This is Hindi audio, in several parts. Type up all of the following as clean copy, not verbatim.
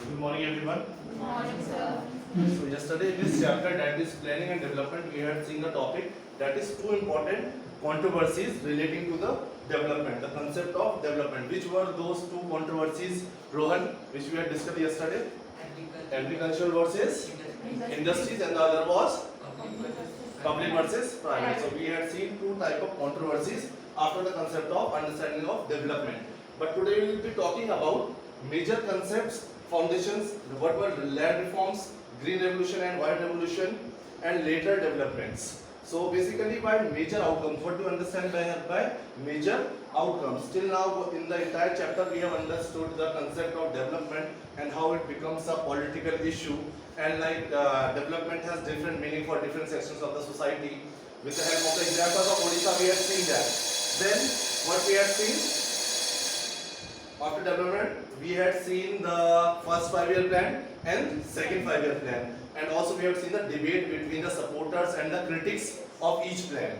Good morning, everyone. Good morning, sir. So yesterday in this chapter, that is planning and development, we had seen the topic that is two important controversies relating to the development, the concept of development. Which were those two controversies, Rohan, which we had discussed yesterday? Agriculture versus industries, and the other was public versus private. So we had seen two type of controversies after the concept of understanding of development. But today we will be talking about major concepts, foundations, what were land reforms, green revolution and white revolution, and later developments. So basically by major outcomes, what do you understand by major outcomes? Till now in the entire chapter we have understood the concept of development and how it becomes a political issue, and like development has different meaning for different sections of the society. With the help of the examples of Odisha we have seen that. Then what we have seen after development, we had seen the first 5-year plan and second 5-year plan, and also we have seen the debate between the supporters and the critics of each plan,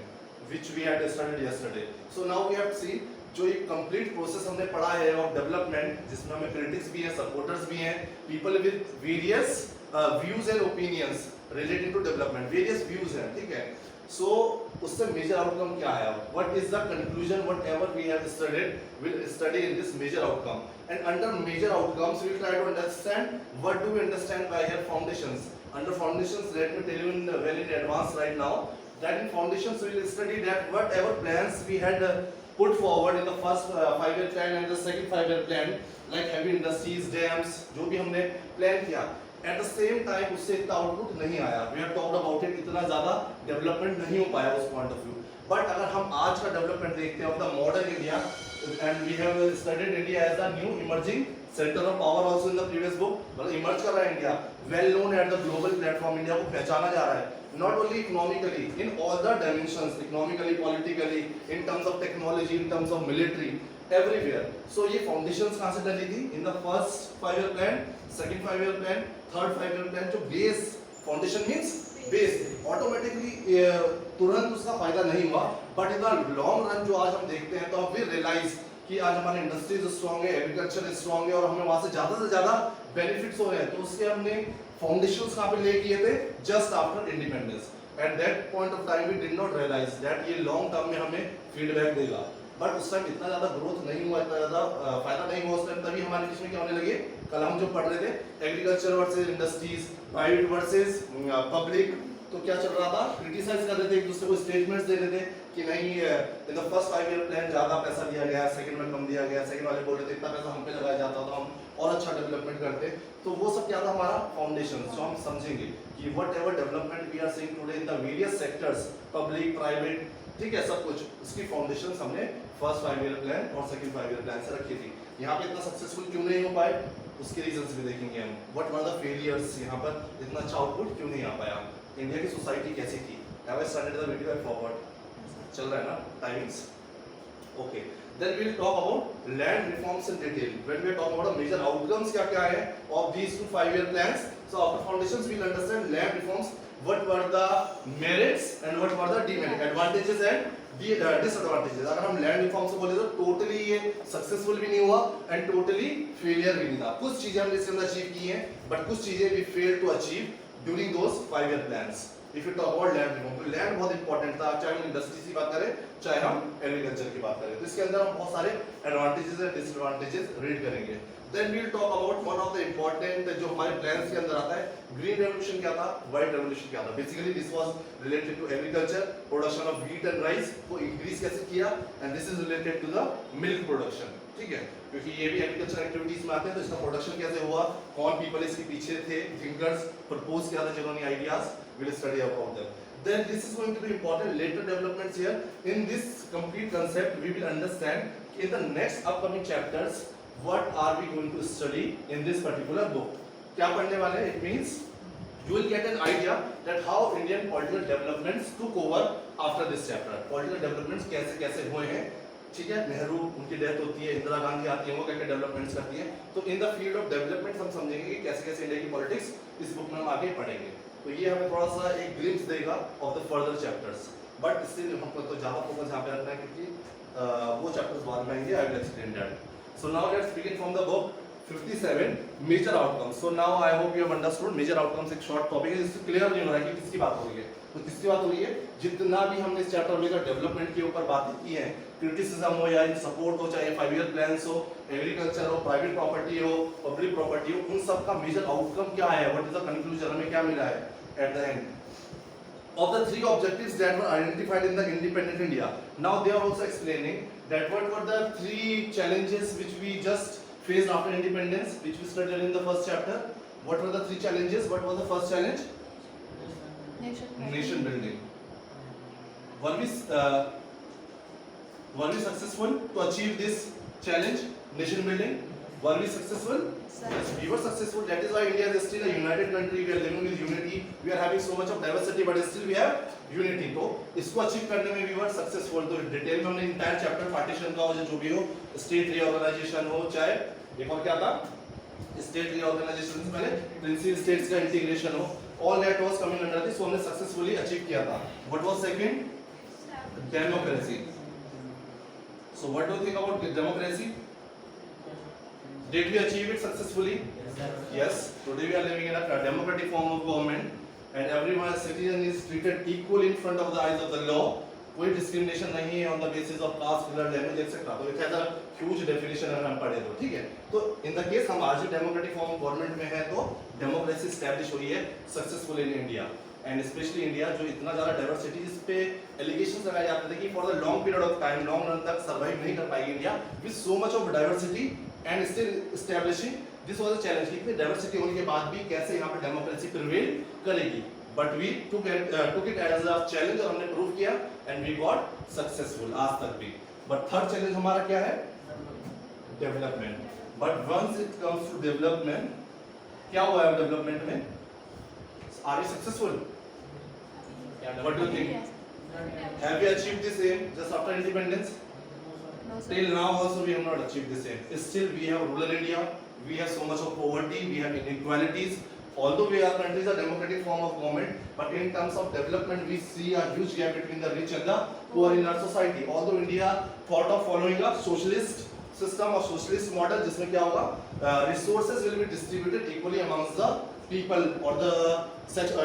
which we had studied yesterday. So now we have seen जो एक complete process हमने पढ़ा है of development, जिसमें हमें critics भी हैं, supporters भी हैं, people with various views and opinions relating to development, various views हैं, ठीक है? So उससे major outcome क्या आया? What is the conclusion? Whatever we have studied, we'll study in this major outcome. And under major outcomes, we will try to understand what do we understand by here foundations. Under foundations, let me tell you in well in advance right now that in foundations we will study that whatever plans we had put forward in the first 5-year plan and the second 5-year plan, like heavy industries, dams, जो भी हमने plan किया. At the same time उससे इतना आउटपुट नहीं आया. We have talked about it, इतना ज़्यादा डेवलपमेंट नहीं हो पाया उस पॉइंट ऑफ व्यू. बट अगर हम आज का डेवलपमेंट देखते हैं of the modern India, and we have studied India as the new emerging centre of power also in the previous book. मतलब इमर्ज कर रहा है India, well known at the global platform. India को पहचाना जा रहा है not only economically, in all the dimensions, economically, politically, in terms of technology, in terms of military, everywhere. So ये foundations कहाँ से डली थी? In the first 5-year plan, second 5-year plan, third 5-year plan. जो base, foundation means base. Automatically तुरंत उसका फायदा नहीं हुआ, but in the long run जो आज हम देखते हैं, तो अब we realize कि आज हमारे इंडस्ट्रीज स्ट्रॉन्ग है, एग्रीकल्चर स्ट्रॉन्ग है और हमें वहाँ से ज़्यादा से ज़्यादा बेनिफिट्स हो रहे हैं. तो उसके हमने फाउंडेशंस कहाँ पे ले किए थे? Just after independence. At that point of time we did not realise that ये लॉन्ग टर्म में हमें फीडबैक देगा. बट उस टाइम इतना ज़्यादा ग्रोथ नहीं हुआ, इतना ज़्यादा फायदा नहीं हुआ उस टाइम. तभी हमारे बीच में क्या होने लगे? कल हम जो पढ़ रहे थे agriculture versus industries, private versus public, तो क्या चल रहा था? क्रिटिसाइज कर रहे थे, एक दूसरे को स्टेटमेंट्स दे रहे थे कि नहीं in the first 5-year plan ज़्यादा पैसा दिया गया, सेकंड में कम दिया गया. सेकंड वाले बोल रहे थे इतना पैसा हम पे लगाया जाता तो हम और अच्छा डेवलपमेंट करते. तो वो सब क्या था? हमारा फाउंडेशन. जो हम समझेंगे कि whatever development we are seeing today in the various sectors, public, private, ठीक है, सब कुछ उसकी फाउंडेशन हमने फर्स्ट 5-year प्लान और सेकंड 5-year प्लान से रखी थी. यहाँ पे इतना सक्सेसफुल क्यों नहीं हो पाए, उसके रीजंस भी देखेंगे हम. व्हाट वर द फेलियर्स, यहाँ पर इतना अच्छा आउटपुट क्यों नहीं आ पाया, इंडिया की सोसाइटी कैसी थी. Have I started the video forward? चल रहा है ना timings? Okay. Then we will talk about land reforms in detail. When we are talking about the major outcomes क्या क्या है of these two 5-year plans. So after foundations we will understand land reforms. What were the merits and what were the demerits, advantages and disadvantages. अगर हम land reforms को बोले तो totally ये successful भी नहीं हुआ and totally failure भी नहीं था. कुछ चीजें हमने इसके अंदर अचीव की हैं, but कुछ चीजें we failed to achieve during those 5-year plans. If you talk about land reform, तो land बहुत इंपॉर्टेंट था, चाहे हम इंडस्ट्री की बात करें, चाहे हम एग्रीकल्चर की बात करें. तो इसके अंदर हम बहुत सारे एडवांटेजेस और डिसएडवांटेजेस रीड करेंगे. Then we will talk about one of the important जो हमारे प्लान्स के अंदर आता है. ग्रीन रेवोल्यूशन क्या था, व्हाइट रेवोल्यूशन क्या था. Basically this was related to agriculture, production of wheat and rice को इंक्रीज कैसे किया, and this is related to the milk production. ठीक है, क्योंकि ये भी एग्रीकल्चर एक्टिविटीज में आते हैं. तो इसका प्रोडक्शन कैसे हुआ, कौन पीपल इसके पीछे थे, थिंकर्स प्रपोज किया था जिन्होंने ideas, we'll study about them. Then this is going to be important later developments here. In this complete concept we will understand in the next upcoming chapters what are we going to study in this particular book. क्या पढ़ने वाले हैं? It means you will get an idea that how Indian political developments took over after this chapter. Political developments कैसे कैसे हुए हैं, ठीक है. नेहरू, उनकी डेथ होती है, इंदिरा गांधी आती है, वो क्या क्या डेवलपमेंट्स करती हैं. तो in the field of development हम समझेंगे कि कैसे कैसे इंडिया की पॉलिटिक्स इस बुक में हम आगे पढ़ेंगे. तो ये हमें थोड़ा सा एक ग्लिम्स देगा of the further chapters. But still हमको तो ज़्यादा फोकस यहाँ पे रखना है क्योंकि वो चैप्टर्स बाद में आएंगे. I will explain that. So now let's begin from the book 57 major outcomes. So now I hope you have understood. Major outcomes एक शॉर्ट टॉपिक है जिससे क्लियर नहीं हो रहा है कि किसकी बात हो रही है. तो किसकी बात हो रही है? जितना भी हमने इस चैप्टर में डेवलपमेंट के ऊपर बातें की हैं, क्रिटिसिज्म हो या सपोर्ट हो, चाहे 5 ईयर प्लान्स हो, एग्रीकल्चर हो, प्राइवेट प्रॉपर्टी हो, पब्लिक प्रॉपर्टी हो, उन सब का मेजर आउटकम क्या है, व्हाट इज द कंक्लूजन, हमें क्या मिला है at the end of the 3 objectives that were identified in the independent India. Now they are also explaining that what were the 3 challenges which we just faced after independence, which we studied in the first chapter. What were the 3 challenges? What was the first challenge? Nation building. Were we successful to achieve this challenge, nation building? Were we successful? Yes, we were successful. That is why India is still a united country. We are living with unity. We are having so much of diversity, but still we have unity. तो इसको अचीव करने में we were successful. तो डिटेल में हमने इंटायर चैप्टर पार्टीशन का जो भी हो, स्टेट रीऑर्गेनाइजेशन हो, चाहे एक और क्या था, स्टेट रीऑर्गेनाइजेशन से पहले प्रिंसिपल स्टेट्स का इंटीग्रेशन हो, all that was coming under this. So हमने सक्सेसफुली अचीव किया था. What was second? Democracy. So what do you think about democracy? Did we achieve it successfully? Yes. Today we are living in a democratic form of government, and everyone citizen is treated equally in front of the eyes of the law. कोई डिस्क्रिमिनेशन नहीं है on the basis of caste, color, language, etc. तो एक ऐसा huge definition अगर हम पढ़े तो ठीक है. तो in the case हम आज भी democratic form of government में है, तो democracy establish हुई है successful in India. And especially India जो इतना ज़्यादा diversity, इस पे allegations लगाए जाते थे कि for the long period of time, long run तक survive नहीं कर पाएगी India with so much of diversity and still establishing. This was a challenge कि इतनी diversity होने के बाद भी कैसे यहाँ पे democracy prevail करेगी. But we took it as a challenge और हमने prove किया and we got successful आज तक भी. But third challenge हमारा क्या है? Development. But once it comes to development, क्या हुआ है development में? Are we successful? What do you think? Have we achieved this aim just after independence? No, sir. Till now also we have not achieved this aim. Still we have rural India, we have so much of poverty, we have inequalities. Although we are countries a democratic form of government, but in terms of development we see a huge gap between the rich and the poor in our society. Although India thought of following a socialist system or socialist model जिसमें क्या होगा, resources will be distributed equally amongst the people or the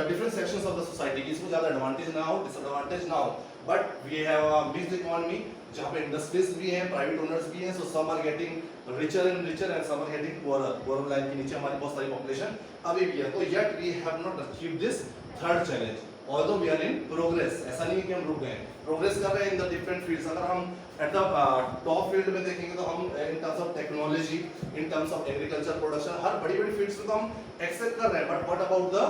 different sections of the society. इसको ज़्यादा advantage ना हो, disadvantage ना हो. But we have a mixed economy जहाँ पे industries भी हैं, private owners भी हैं, so some are getting richer and richer and some are getting poorer. Poorer line के नीचे हमारी बहुत सारी population अभी भी है. तो yet we have not achieved this third challenge. Although we are in progress, ऐसा नहीं है कि हम रुक गए. Progress कर रहे हैं in the different fields. अगर हम at the top field में देखेंगे तो हम in terms of technology, in terms of agriculture production, हर बड़ी-बड़ी fields में तो हम excel कर रहे हैं. But what about the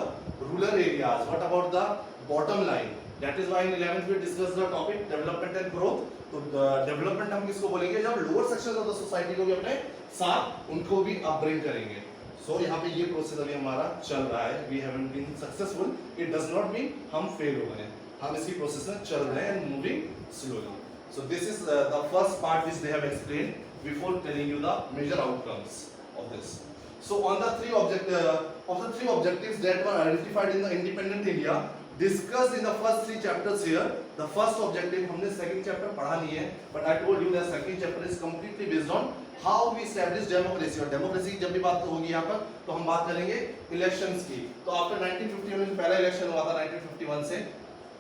rural areas? What about the bottom line? That is why in 11th we discussed the topic development and growth. तो development हम किसको बोलेंगे? जब lower sections of the society को भी अपने साथ उनको भी upbring करेंगे. So यहाँ पे ये प्रोसेस अभी हमारा चल रहा है. We haven't been successful. It does not mean हम fail हो गए. हम इसकी प्रोसेस में चल रहे हैं and moving slowly. So this is the first part which they have explained before telling you the major outcomes of this. So on the three objectives that were identified in the independent India, discussed in the first 3 chapters here. The first objective हमने second chapter पढ़ा नहीं है, but I told you that second chapter is completely based on how we establish democracy. और democracy की जब भी बात होगी यहाँ पर तो हम बात करेंगे elections की. तो after 1951 में पहला election हुआ था 1951 से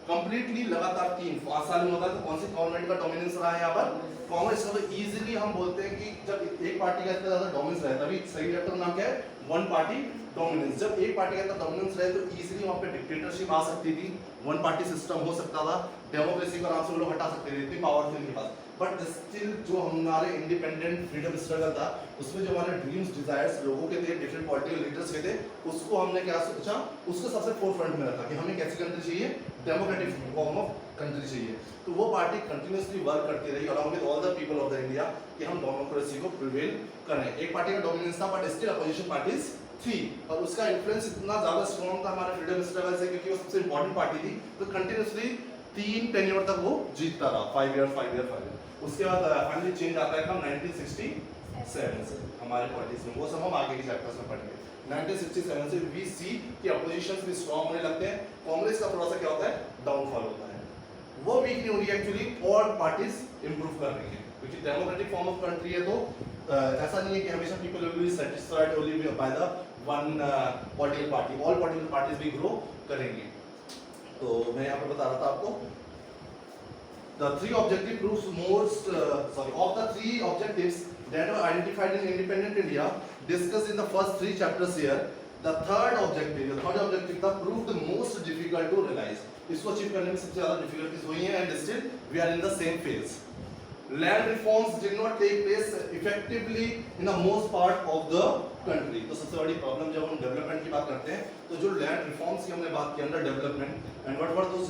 completely लगातार 5 साल में होता है. तो कौन सी गवर्नमेंट का डोमिनेंस रहा है यहाँ पर? कांग्रेस का. तो इजीली हम बोलते हैं कि जब एक पार्टी का इतना ज्यादा डोमिनेंस रहता है, तभी सही चैप्टर नाम क्या है? One party dominance. जब एक पार्टी का डोमिनेंस रहे तो इजीली वहाँ पे डिक्टेटरशिप आ सकती थी, वन पार्टी सिस्टम हो सकता था, डेमोक्रेसी को आराम से लोग हटा सकते थे, इतनी पावर थी उनके पास. बट स्टिल जो हमारे इंडिपेंडेंट फ्रीडम स्ट्रगल था उसमें जो हमारे ड्रीम्स डिजायर्स लोगों के थे, डिफरेंट पॉलिटिकल लीडर्स के थे, उसको हमने क्या सोचा, उसको सबसे फोरफ्रंट में रखा कि हमें कैसी कंट्री चाहिए, डेमोक्रेटिक फॉर्म ऑफ कंट्री चाहिए. तो वो पार्टी कंटिन्यूसली वर्क करती रही along with all the people of the India कि हम डेमोक्रेसी को प्रिवेल करें. एक पार्टी का डोमिनेंस था बट स्टिल अपोजिशन पार्टीज थी और उसका इन्फ्लुएंस इतना ज्यादा स्ट्रॉन्ग था हमारे फ्रीडम स्ट्रगल से क्योंकि वो सबसे इंपॉर्टेंट पार्टी थी. तो कंटिन्यूसली 3 टेन्योर तक वो जीतता रहा, 5 ईयर. उसके बाद फाइनली चेंज आता है हम 1967 से हमारे पॉलिटिक्स में. वो सब हम आगे के चैप्टर्स में पढ़ेंगे. 1967 से वी सी कि अपोजिशंस भी स्ट्रॉन्ग होने लगते हैं. कांग्रेस का थोड़ा सा क्या होता है, डाउनफॉल होता है. वो वीक नहीं हो रही है एक्चुअली, और पार्टीज इंप्रूव कर रही है क्योंकि डेमोक्रेटिक फॉर्म ऑफ कंट्री है. तो ऐसा नहीं है कि हमेशा people will be satisfied only by the one political party. All political parties भी grow करेंगे. तो मैं यहाँ पे बता रहा था आपको the three objective proves most of the three objectives that were identified in independent India discussed in the first three chapters here. The third objective the proved the most difficult to realize. इसको अचीव करने में सबसे ज़्यादा difficulties हुई हैं and still we are in the same phase. Land reforms did not take place effectively in the most part of the country. तो सबसे बड़ी प्रॉब्लम जब हम डेवलपमेंट की बात करते हैं तो जो लैंड रिफॉर्म्स की हमने बात की under development and what were those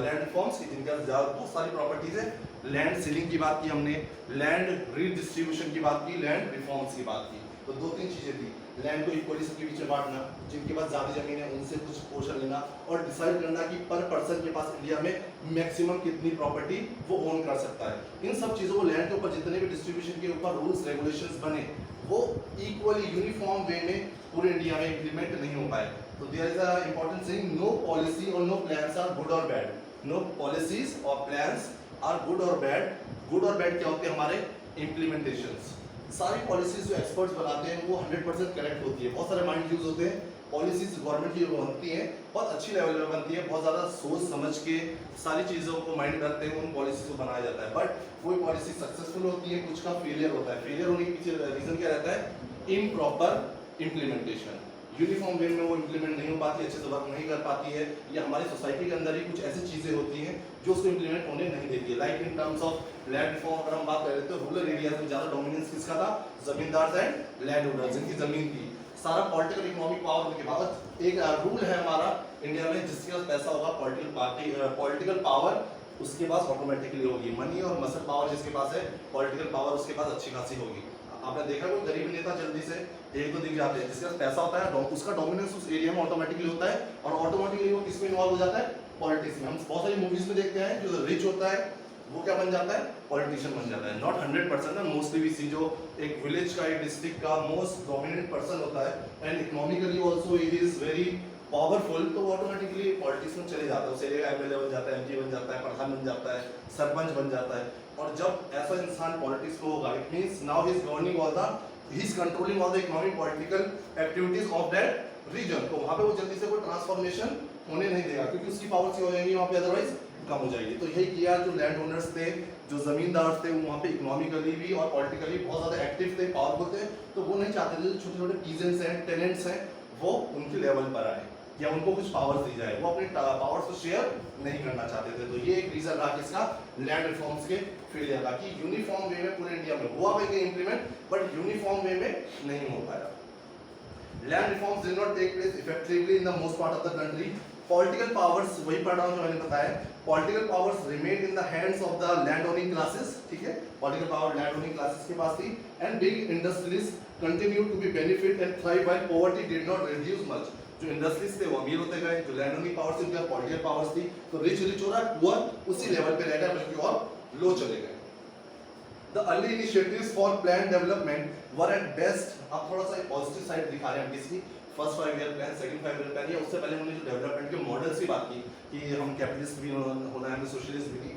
land reforms इनका बहुत सारी प्रॉपर्टीज है. लैंड सीलिंग की बात की हमने, लैंड रीडिस्ट्रीब्यूशन की बात की, लैंड रिफॉर्म्स की बात की. तो दो तीन चीजें थी. लैंड को इक्वली सबके बीच में बांटना, जिनके पास ज्यादा जमीन है उनसे कुछ पोर्शन लेना और डिसाइड करना कि पर पर्सन के पास इंडिया में मैक्सिमम कितनी प्रॉपर्टी वो ओन कर सकता है. इन सब चीजों को लैंड के ऊपर जितने भी डिस्ट्रीब्यूशन के ऊपर रूल्स रेगुलेशंस बने वो इक्वली यूनिफॉर्म वे में पूरे इंडिया में इंप्लीमेंट नहीं हो पाए. तो there is a important thing, no policy और नो प्लान्स आर गुड और बैड. नो पॉलिसीज और प्लान्स आर गुड और बैड. गुड और बैड क्या होते हैं हमारे इम्प्लीमेंटेशंस. सारी पॉलिसीज जो एक्सपर्ट्स बनाते हैं वो 100% करेक्ट होती है. बहुत सारे माइंड यूज होते हैं. पॉलिसीज गवर्नमेंट की बनती हैं बहुत अच्छी लेवल पर बनती है, बहुत ज़्यादा सोच समझ के सारी चीज़ों को माइंड करते हुए उन पॉलिसीज को बनाया जाता है. बट कोई पॉलिसी सक्सेसफुल होती है, कुछ का फेलियर होता है. फेलियर होने के पीछे रीज़न क्या रहता है? Improper implementation. यूनिफॉर्म वे में वो इम्प्लीमेंट नहीं हो पाती, अच्छे से वर्क नहीं कर पाती है, या हमारी सोसाइटी के अंदर ही कुछ ऐसी चीज़ें होती हैं जो उसको इम्प्लीमेंट होने नहीं देती है. Like in terms of land reform अगर हम बात कर रहे तो रूरल एरियाज में ज़्यादा डोमिनेंस किसका था? जमींदार एंड लैंड ओनर्स, जिनकी जमीन थी. सारा पॉलिटिकल इकोनॉमिक पावर होने के बाद एक रूल है हमारा इंडिया में, जिसके पास पैसा होगा पॉलिटिकल पावर उसके पास ऑटोमेटिकली होगी. मनी और मसल पावर जिसके पास है, पॉलिटिकल पावर उसके पास अच्छी खासी होगी. आपने देखा कोई गरीब नेता जल्दी से एक दो दिख जाते हैं, जिसके पास पैसा होता है उसका डोमिनेंस उस एरिया में ऑटोमेटिकली होता है और ऑटोमेटिकली वो किसमें इन्वॉल्व हो जाता है? पॉलिटिक्स में. हम बहुत सारी मूवीज में देखते हैं जो रिच होता है वो क्या बन जाता है? पॉलिटिशियन बन जाता है. नॉट 100% ना, मोस्टली वी सी जो एक विलेज का, एक डिस्ट्रिक्ट का मोस्ट डोमिनेंट पर्सन होता है and economically also it is very powerful, तो ऑटोमेटिकली पॉलिटिक्स में चले जाता है. उस एरिया का एमएलए बन जाता है, एमपी बन जाता है, प्रधान बन जाता है, सरपंच बन जाता है. और जब ऐसा इंसान पॉलिटिक्स में होगा it means now he is governing all the, he is controlling all the economic political activities of that region. तो वहां पे वो जल्दी से कोई ट्रांसफॉर्मेशन होने नहीं देगा क्योंकि उसकी पावर सी हो जाएगी वहां पे, अदरवाइज कम हो जाएगी. तो यही किया जो लैंड ओनर्स थे, जो जमींदार थे, वो वहाँ पे इकोनॉमिकली भी और पॉलिटिकली बहुत ज़्यादा एक्टिव थे, पावरफुल थे. तो वो नहीं चाहते थे छोटे छोटे पीजेंट्स हैं, टेनेंट्स हैं, वो उनके लेवल पर आए या उनको कुछ पावर्स दी जाए. वो अपने पावर्स को शेयर नहीं करना चाहते थे. तो ये एक रीजन रहा किसका? लैंड रिफॉर्म्स के फेलियर का, कि यूनिफॉर्म वे में पूरे इंडिया में हुआ भाई इम्प्लीमेंट बट यूनिफॉर्म वे में नहीं हो पाया. Land reforms did not take place effectively in the most part of the country. Political powers, वही पढ़ रहा हूँ जो मैंने बताया, political powers remain in the hands of the land owning classes. ठीक है, political power land owning classes के पास थी and big industries continue to be benefit and thrive while poverty did not reduce much. जो इंडस्ट्रीज थे वो अमीर होते गए, जो लैंड ओनिंग पावर्स थी उनके पॉलिटिकल पावर्स थी, तो रिच हो रहा है, पुअर उसी लेवल पे रह गया बल्कि और लो चले गए. The early initiatives for planned development were at best. अब थोड़ा सा पॉजिटिव साइड दिखा रहे हैं हम किसकी? First 5 year plan, second 5 year plan, या उससे पहले हमने जो डेवलपमेंट के मॉडल्स की बात की कि हम कैपिटलिस्ट भी होना है, हमें सोशलिस्ट भी,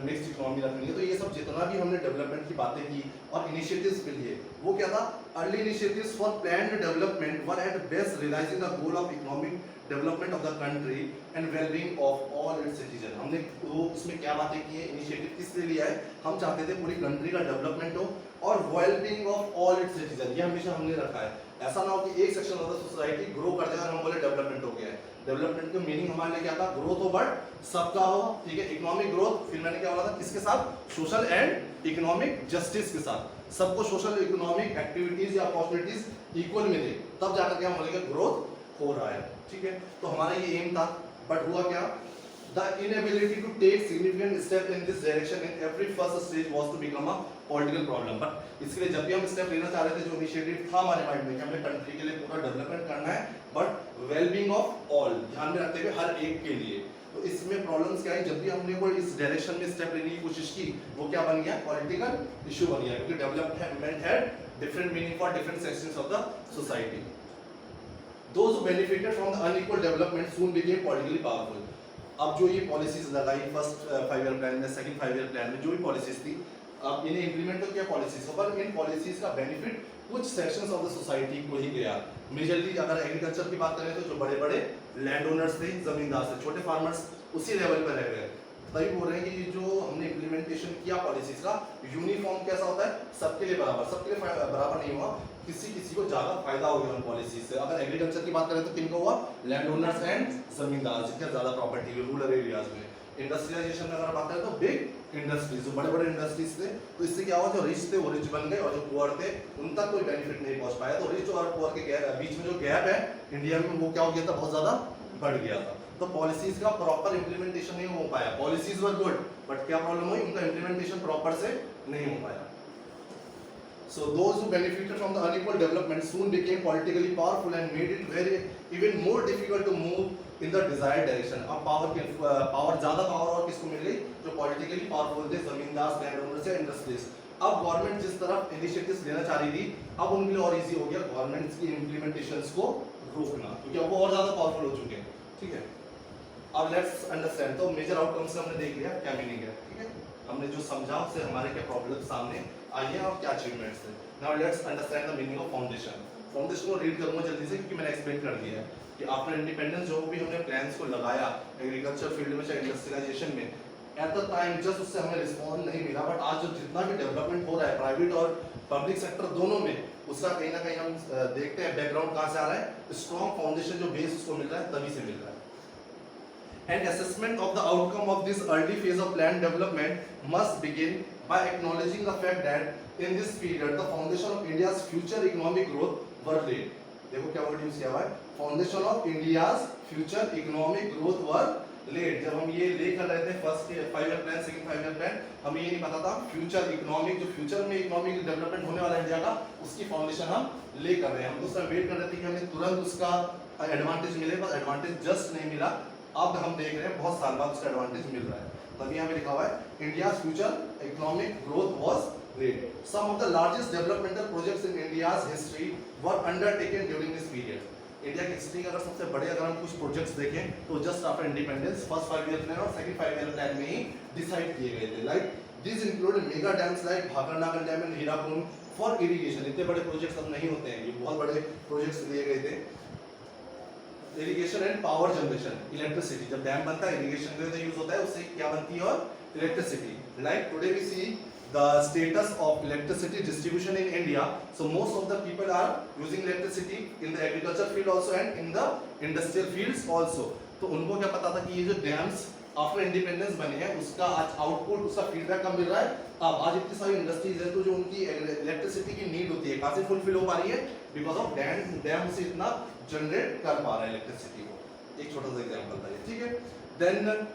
मिक्स्ड इकोनॉमी रखनी है. तो ये सब जितना भी हमने डेवलपमेंट की बातें की और इनिशिएटिव्स के लिए, वो क्या था? Early initiatives for planned development were at best realising the goal of economic development of the country and wellbeing of all its citizen. हमने वो इसमें क्या बातें की है? इनिशिएटिव किस लिए लिया है? हम चाहते थे पूरी कंट्री का डेवलपमेंट हो और wellbeing of all its citizen, ये हमेशा हमने रखा है. ऐसा ना हो कि एक section of the society grow कर जाए और हम बोले डेवलपमेंट हो गया है. डेवलपमेंट का मीनिंग हमारे लिए क्या था? ग्रोथ हो बट सबका हो. ठीक है, इकोनॉमिक ग्रोथ, फिर मैंने क्या बोला था? किसके साथ? सोशल एंड इकोनॉमिक जस्टिस के साथ. सबको सोशल इकोनॉमिक एक्टिविटीज या अपॉर्चुनिटीज इक्वल मिले, तब जाकर के हम बोलेंगे ग्रोथ हो रहा है. ठीक है, तो हमारा ये एम था. बट हुआ क्या? The inability to take significant step in this direction in every first stage was to become a political problem. But इसके लिए जब भी हम स्टेप लेना चाह रहे थे, जो इनिशिएटिव था हमारे माइंड में कि हमने कंट्री के लिए पूरा डेवलपमेंट करना है बट वेलबींग ऑफ ऑल ध्यान में रखते हुए हर एक के लिए, तो इसमें प्रॉब्लम्स क्या है? जब भी हमने कोई इस डायरेक्शन में स्टेप लेने की कोशिश की, वो क्या बन गया? पॉलिटिकल इशू बन गया, क्योंकि development had different meaning for different sections of the society. Those who benefited from the unequal development soon became politically powerful. अब जो ये पॉलिसीज लगाई फर्स्ट 5 ईयर प्लान में, सेकंड 5 ईयर प्लान में जो भी पॉलिसीज थी, अब इन्हें इम्प्लीमेंट तो किया पॉलिसीज को, पर इन पॉलिसीज का बेनिफिट कुछ सेक्शंस ऑफ द सोसाइटी को ही गया। मेजरली अगर एग्रीकल्चर की बात करें तो जो बड़े बड़े लैंड ओनर्स थे, जमींदार थे, छोटे फार्मर्स उसी लेवल पर रह गए। तभी बोल रहे हैं कि जो हमने इम्प्लीमेंटेशन किया पॉलिसीज का, यूनिफॉर्म कैसा होता है, सबके लिए बराबर, सबके लिए बराबर नहीं हुआ, किसी किसी को ज्यादा फायदा हो गया उन पॉलिसी से। अगर एग्रीकल्चर की बात करें तो किनको हुआ, लैंड ओनर्स एंड जमींदार, जिनके ज्यादा प्रॉपर्टी है रूरल एरियाज में। इंडस्ट्रियलाइजेशन में अगर बात करें तो बिग इंडस्ट्रीज, जो बड़े बड़े इंडस्ट्रीज थे, तो इससे क्या हुआ, जो रिच थे वो रिच बन गए और जो पुअर थे उन तक कोई बेनिफिट नहीं पहुंच पाया। तो रिच और पुअर के बीच में जो गैप है इंडिया में, वो क्या हो गया था, बहुत ज्यादा बढ़ गया था। तो पॉलिसीज का प्रॉपर इंप्लीमेंटेशन नहीं हो पाया। पॉलिसीज वर गुड, बट क्या प्रॉब्लम हुई, उनका इंप्लीमेंटेशन प्रॉपर से नहीं हो पाया। So those who benefited from the unequal development soon became politically powerful and made it very even more difficult to move in the desired direction. अब पावर ज्यादा पावर और किसको मिल गई, जो पॉलिटिकली पावरफुल थे, जमींदार, लैंड ओनर्स या इंडस्ट्रीज। अब गवर्नमेंट जिस तरफ इनिशिएटिव्स लेना चाह रही थी, अब उनके लिए और इजी हो गया गवर्नमेंट्स की इंप्लीमेंटेशंस को रोकना, क्योंकि अब वो और ज्यादा पावरफुल हो चुके हैं। ठीक है, अब लेट्स अंडरस्टैंड। तो मेजर आउटकम्स हमने देख लिया, क्या मीनिंग है, ठीक है, हमने जो समझा उससे हमारे क्या प्रॉब्लम सामने आई है और क्या अचीवमेंट्स है। Now let's understand the meaning of foundation. Foundation को रीड करूंगा जल्दी से, क्योंकि मैंने एक्सप्लेन कर दिया है कि आफ्टर इंडिपेंडेंस जो भी हमने प्लान्स को लगाया एग्रीकल्चर फील्ड में चाहे इंडस्ट्रियलाइजेशन में, एट द टाइम जस्ट उससे हमें रिस्पॉन्स नहीं मिला। बट आज जो जितना भी डेवलपमेंट हो रहा है प्राइवेट और पब्लिक सेक्टर दोनों में, उसका कहीं ना कहीं हम देखते हैं बैकग्राउंड कहाँ से आ रहा है, स्ट्रॉन्ग फाउंडेशन जो बेस उसको मिल रहा है तभी से मिल रहा है। And assessment of the outcome of this early phase of land development must begin by acknowledging the fact that in this period the foundation of India's future economic growth were laid. देखो क्या वर्ड यूज किया हुआ है, foundation of India's future economic growth were laid। जब हम ये ले कर रहे थे first 5 year plan, second 5 year plan, हमें ये नहीं पता था फ्यूचर इकोनॉमिक, जो फ्यूचर में इकोनॉमिक डेवलपमेंट होने वाला है इंडिया का, उसकी फाउंडेशन हम ले कर रहे हैं। हम दूसरा वेट कर रहे थे कि हमें तुरंत उसका एडवांटेज मिले, पर एडवांटेज जस्ट नहीं मिला। अब हम देख रहे हैं बहुत साल बाद उसका एडवांटेज मिल रहा है। तभी यहाँ पे लिखा हुआ है India future economic growth was led. Some of the largest developmental projects in India's history were undertaken during this period. India की हिस्ट्री का अगर सबसे बड़े अगर हम कुछ प्रोजेक्ट्स देखें तो just after independence first 5 year plan और सेकंड 5 ईयर प्लान में ही डिसाइड किए गए थे। Like this include mega dams like Bhakra Nangal dam and Hirakud for irrigation. इतने बड़े प्रोजेक्ट्स अब नहीं होते हैं, ये बहुत बड़े प्रोजेक्ट्स लिए गए थे। Irrigation and power generation, electricity, जब डैम बनता है इरिगेशन के लिए यूज होता है, उससे क्या बनती है, और electricity. Like today we see the status of electricity distribution in India, so most of the people are using electricity in the agriculture field also and in the industrial fields also। तो उनको क्या पता था कि ये जो डैम्स आफ्टर इंडिपेंडेंस बने हैं उसका आज आउटपुट, उसका फीडबैक कब मिल रहा है, अब आज इतनी सारी इंडस्ट्रीज है तो जो उनकी इलेक्ट्रिसिटी की नीड होती है काफी फुलफिल हो पा रही है बिकॉज ऑफ डैम से इतना जनरेट कर पा रहा है इलेक्ट्रिसिटी को। एक छोटा सा एग्जांपल था ये, ठीक है। Then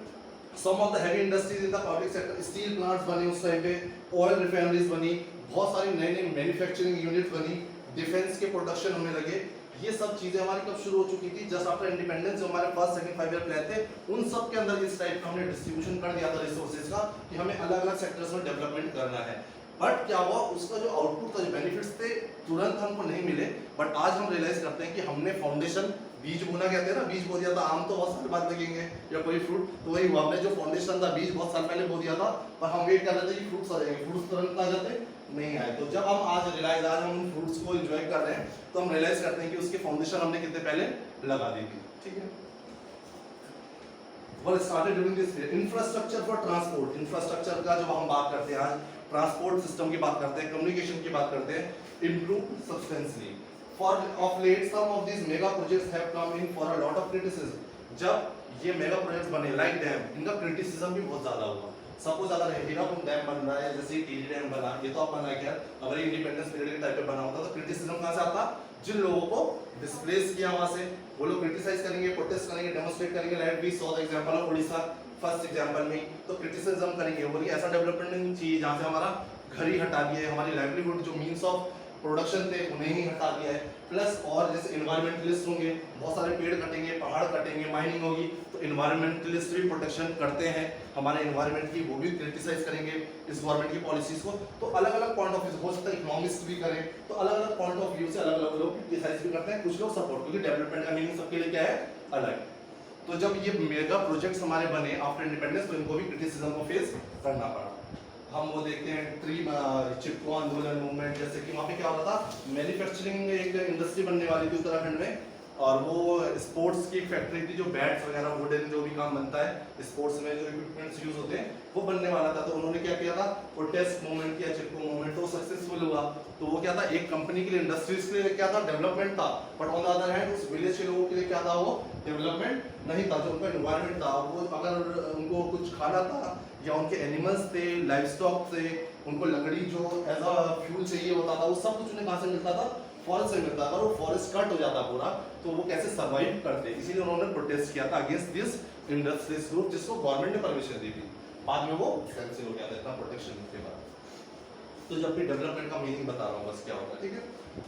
some of the heavy industries in the public sector, steel plants बने उस टाइम पे, oil refineries बनी, बहुत सारी नई नई मैन्युफैक्चरिंग यूनिट बनी, डिफेंस के प्रोडक्शन होने लगे। ये सब चीजें हमारी कब शुरू हो चुकी थी, जस्ट आफ्टर इंडिपेंडेंस। जो हमारे फर्स्ट सेकंड 5 ईयर प्लान थे उन सब के अंदर इस टाइप का हमने डिस्ट्रीब्यूशन कर दिया था रिसोर्सेज का कि हमें अलग अलग सेक्टर्स में डेवलपमेंट करना है। बट क्या हुआ, उसका जो आउटपुट था, जो बेनिफिट्स थे, तुरंत हमको नहीं मिले। बट आज हम रियलाइज करते हैं कि हमने फाउंडेशन, बीज बोना कहते हैं ना, बीज बो दिया था, आम तो बहुत साल बाद लगेंगे या कोई फ्रूट, तो वही हुआ, हमने जो फाउंडेशन था बीज बहुत साल पहले बो दिया था, पर हम वेट कर रहे थे कि फ्रूट्स आ जाएंगे, फ्रूट्स तुरंत आ जाते नहीं आए। तो जब हम आज हम उन फ्रूट्स को एंजॉय कर रहे हैं तो हम रियलाइज करते हैं कि उसकी फाउंडेशन हमने कितने पहले लगा दी थी, ठीक है। Well started during this period. Infrastructure for transport, infrastructure का जब हम बात करते हैं, आज ट्रांसपोर्ट सिस्टम की बात करते हैं, कम्युनिकेशन की बात करते हैं, improve substantially. For of late, some of these mega projects have come in for a lot of criticism. जब ये मेगा प्रोजेक्ट्स बने लाइक डैम, इनका क्रिटिसिज्म भी बहुत ज्यादा हुआ। सपोज अगर हीराकुंड डैम बन रहा है, जैसे टीडी डैम बना, ये तो अब बना है, क्या अगर इंडिपेंडेंस पीरियड के टाइप पे बना होता तो क्रिटिसिज्म कहां से आता, जिन लोगों को डिस्प्लेस किया वहां से, वो लोग क्रिटिसाइज करेंगे, प्रोटेस्ट करेंगे, डेमोंस्ट्रेट करेंगे। Like we saw the example of Orissa first example में, तो क्रिटिसिज्म करेंगे, बोलिए ऐसा डेवलपमेंट नहीं चाहिए जहां से हमारा घर ही हटा दिया है, हमारी लाइवलीहुड जो मींस ऑफ प्रोडक्शन थे उन्हें ही हटा दिया है। प्लस और जैसे इन्वायरमेंटलिस्ट होंगे, बहुत सारे पेड़ कटेंगे, पहाड़ कटेंगे, माइनिंग होगी, तो इन्वायरमेंटलिस्ट भी प्रोटेक्शन करते हैं हमारे इन्वायरमेंट की, वो भी क्रिटिसाइज करेंगे इस गवर्नमेंट की पॉलिसीज को। तो अलग अलग पॉइंट ऑफ व्यू, हो सकता है इकोनॉमिस्ट भी करें, तो अलग अलग पॉइंट ऑफ व्यू से अलग अलग लोग क्रिटिसाइज भी करते हैं, कुछ लोग सपोर्ट, क्योंकि डेवलपमेंट का मीनिंग सबके लिए क्या है, अलग। तो जब ये मेगा प्रोजेक्ट्स हमारे बने आफ्टर इंडिपेंडेंस तो इनको भी क्रिटिसिज्म को फेस करना पड़ा। हम वो देखते हैं ट्री चिपको आंदोलन मूवमेंट, जैसे कि वहाँ पे क्या हो रहा था, मैन्युफैक्चरिंग एक इंडस्ट्री बनने वाली थी उत्तराखंड में, और वो स्पोर्ट्स की फैक्ट्री थी, जो बैट्स वगैरह वुडन जो भी काम बनता है स्पोर्ट्स में जो इक्विपमेंट्स यूज होते हैं वो बनने वाला था। तो उन्होंने क्या किया था, प्रोटेस्ट मूवमेंट किया, चिपको मूवमेंट, तो सक्सेसफुल हुआ। तो वो क्या था, एक कंपनी के लिए, इंडस्ट्रीज के लिए क्या था, डेवलपमेंट था, but on the other hand उस विलेज के लोगों के लिए क्या था, वो डेवलपमेंट नहीं था। जो उनका एनवायरनमेंट था, वो अगर उनको कुछ खाना था या उनके एनिमल्स थे, लाइव स्टॉक थे, उनको लकड़ी जो एज अ फ्यूल चाहिए होता था, वो सब कुछ उन्हें कहाँ से मिलता था, फॉरेस्ट से मिलता था। और वो फॉरेस्ट कट हो जाता पूरा, तो वो कैसे सर्वाइव करते, इसीलिए उन्होंने प्रोटेस्ट किया था अगेंस्ट दिस इंडस्ट्रियलिस्ट ग्रुप, जिसको गवर्नमेंट ने परमिशन दी थी। बाद में वो कैंसिल हो गया था, इतना प्रोटेक्शन के बाद। तो जब भी डेवलपमेंट का मीनिंग बता रहा हूँ बस क्या होगा, ठीक है।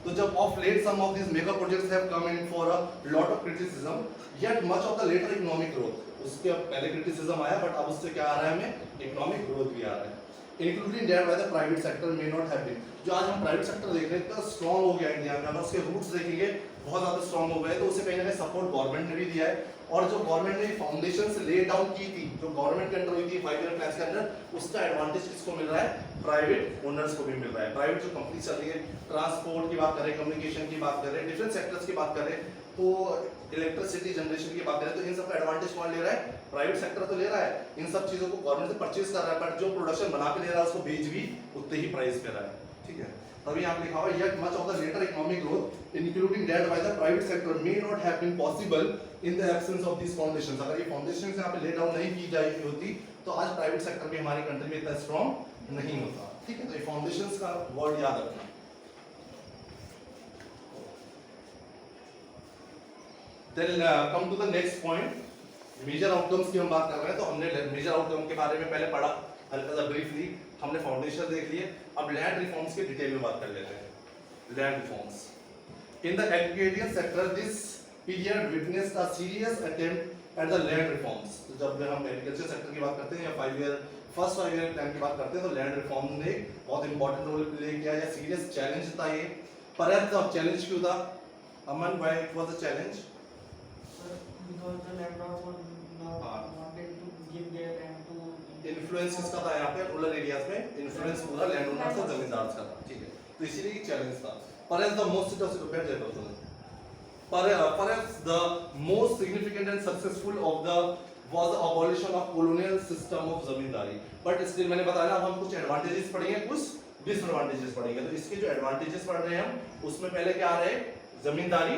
तो जब of late some of this mega projects have come in for a lot of criticism, yet much of the later economic growth, उसके पहले क्रिटिसिज्म आया, बट अब उससे क्या आ रहा है, हमें इकोनॉमिक ग्रोथ भी आ रहा है, including that by the private sector may not have been. जो आज हम प्राइवेट सेक्टर देख रहे हैं इतना स्ट्रॉन्ग हो गया इंडिया में, अगर उसके रूट्स देखेंगे बहुत ज्यादा स्ट्रॉन्ग हो गए, तो उसे कहीं ना कहीं सपोर्ट गवर्नमेंट ने भी दिया है। और जो गवर्नमेंट ने फाउंडेशंस ले डाउन की थी, जो गवर्नमेंट के अंडर हुई थी 5 ईयर प्लान के अंदर, उसका एडवांटेज किसको मिल रहा है, प्राइवेट ओनर्स को भी मिल रहा है। प्राइवेट जो कंपनी चल रही है, ट्रांसपोर्ट की बात करें, कम्युनिकेशन की बात करें, डिफरेंट सेक्टर्स की बात करें, तो इलेक्ट्रिसिटी जनरेशन की बात करें, तो इन सब का एडवांटेज कौन ले रहा है, प्राइवेट सेक्टर तो ले रहा है। इन सब चीजों को गवर्नमेंट से परचेज कर रहा है, बट जो प्रोडक्शन बना के ले रहा है उसको बेच भी उतने ही प्राइस पे रहा है, ठीक है। तभी यहाँ लिखा हुआ yet much of the later economic growth including that by the private sector may not have been possible in the absence of these foundations। अगर ये फाउंडेशन यहाँ पे ले डाउन नहीं की जाए होती, तो आज प्राइवेट सेक्टर भी हमारी कंट्री में इतना स्ट्रॉन्ग नहीं होता, ठीक है। तो ये फाउंडेशंस का वर्ड याद रखना। Then come to the next point, major outcomes की हम बात कर रहे हैं। तो हमने मेजर आउटकम के बारे में पहले पढ़ा हल्का सा ब्रीफली, हमने फाउंडेशन देख लिए। अब लैंड रिफॉर्म्स के डिटेल में बात कर लेते हैं। Land reforms in the agriculture sector, this period witnessed a serious attempt at the land reforms. तो जब हम एग्रीकल्चर सेक्टर की बात करते हैं या फर्स्ट 5 ईयर प्लान की बात करते हैं, तो लैंड रिफॉर्म ने बहुत इंपॉर्टेंट रोल प्ले किया, या सीरियस चैलेंज था ये। पर चैलेंज क्यों था Aman, why it was a challenge? Because the landlord wanted to give their land to influence किसका था यहाँ पे, रूरल एरियाज में इन्फ्लुएंस पूरा लैंड ओनर्स और जमींदार का था, ठीक है। तो इसीलिए चैलेंज था। Perhaps the most perhaps the most significant and successful of the was the abolition of colonial system of zamindari. But still मैंने बताया ना, अब हम कुछ एडवांटेजेस पढ़ेंगे, कुछ डिसएडवांटेजेस पढ़ेंगे। तो इसके जो एडवांटेजेस पढ़ रहे हैं हम, उसमें पहले क्या आ रहे हैं, जमींदारी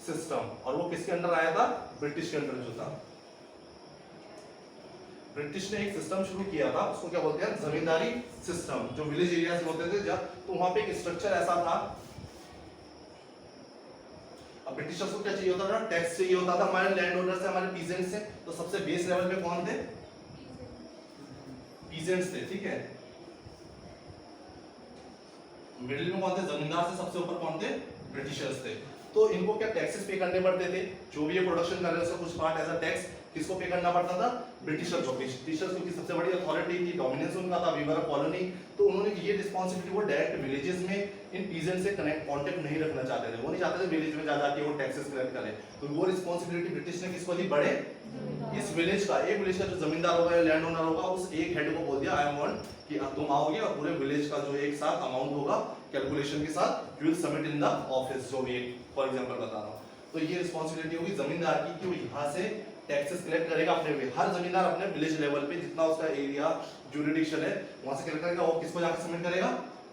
सिस्टम, और वो किसके अंडर आया था, ब्रिटिश के अंडर जो था। ब्रिटिश ने एक सिस्टम शुरू किया था, उसको क्या बोलते हैं, जमींदारी सिस्टम, जो विलेज एरियाज होते थे जब, तो वहां पे एक स्ट्रक्चर ऐसा था। अब ब्रिटिशर्स को क्या चाहिए होता था, टैक्स चाहिए होता था हमारे लैंड ओनर से, हमारे पीजेंट से। तो सबसे बेस लेवल पे कौन थे, पीजेंट्स थे, ठीक है। मिडिल में कौन थे, जमींदार से सबसे ऊपर कौन थे, ब्रिटिशर्स थे। तो इनको क्या टैक्सेस पे करने पड़ते थे, जो भी ये प्रोडक्शन कर रहे हैं उसका कुछ पार्ट एज अ टैक्स किसको पे करना पड़ता था, ब्रिटिशर्स को। ब्रिटिशर्स क्योंकि सबसे बड़ी अथॉरिटी थी, डोमिनेंस उनका था, वी वर अ कॉलोनी, तो उन्होंने ये रिस्पांसिबिलिटी वो डायरेक्ट विलेजेस में इन पीजेंट से कांटेक्ट नहीं रखना चाहते थे। वो नहीं चाहते थे विलेज में जा जाके वो टैक्सेस कलेक्ट करें। तो वो रिस्पांसिबिलिटी ब्रिटिश ने किसको दी, बड़े इस विलेज का, एक विलेज का जो जमींदार होगा या लैंड ओनर होगा, उस एक हेड को बोल दिया, आई वांट कि अब तुम आओगे और पूरे विलेज का जो एक साथ अमाउंट होगा कैलकुलेशन के साथ, you will submit in the office, जो भी फॉर एग्जांपल बता रहा हूं। तो ये रिस्पांसिबिलिटी होगी जमींदार की कि वो यहां से टैक्सेस कलेक्ट करेगा अपने, हर जमींदार अपने विलेज लेवल पे जितना उसका एरिया ज्यूरिडिक्शन है वहां से कलेक्ट करेगा। वो किसको जाकर सबमिट करेगा,